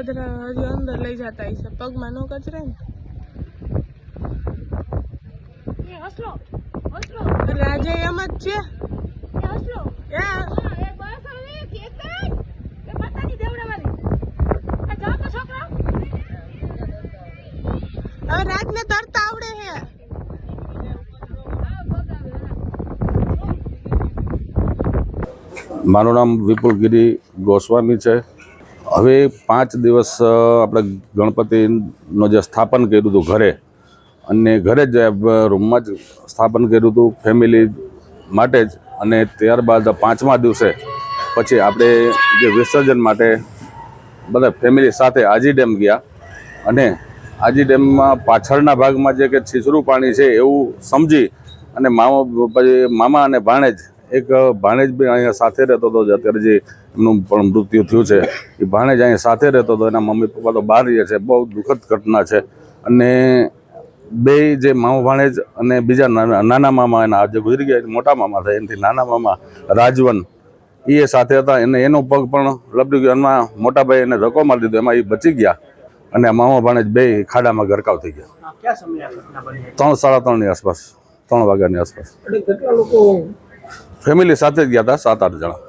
પધરા હજી અંદર લઈ જતા હશે, પગમાં નો કચરે ને. રાજે એમ જ છે. હવે રાજને તરતા આવડે છે. મારું નામ વિપુલગીરી ગોસ્વામી છે. હવે 5 દિવસ આપણે ગણપતિનું જે સ્થાપન કર્યું હતું ઘરે, અને ઘરે જ રૂમમાં જ સ્થાપન કર્યું હતું ફેમિલી માટે જ. અને ત્યારબાદ 5મા દિવસે પછી આપણે જે વિસર્જન માટે બધા ફેમિલી સાથે આજી ડેમ ગયા. અને આજી ડેમમાં પાછળના ભાગમાં જે કે છીછરું પાણી છે એવું સમજી અને મામા અને ભાણેજ, એક ભાણેજ બી અહીંયા સાથે રહેતો હતો, અત્યારે જે એમનું પણ મૃત્યુ થયું છે, એ ભાણેજ અહીંયા સાથે રહેતો હતો. એના મમ્મી પપ્પા તો બહાર રહે છે. બહુ દુઃખદ ઘટના છે. અને બે જે મામા ભાણેજ અને બીજા નાના મામા, એના જે ગુજરી ગયા મોટા મામા થાય, એનાથી નાના મામા રાજવન, એ સાથે હતા. એનો પગ પણ લપડી ગયો. એમાં મોટા ભાઈ એને ધક્કો મારી દીધો, એમાં એ બચી ગયા. અને મામા ભાણેજ બે ખાડામાં ગરકાવ થઈ ગયા. 3, 3:30 આસપાસ, 3 વાગ્યાની આસપાસ. ફેમિલી સાથે જ ગયા હતા, 7-8 જણા.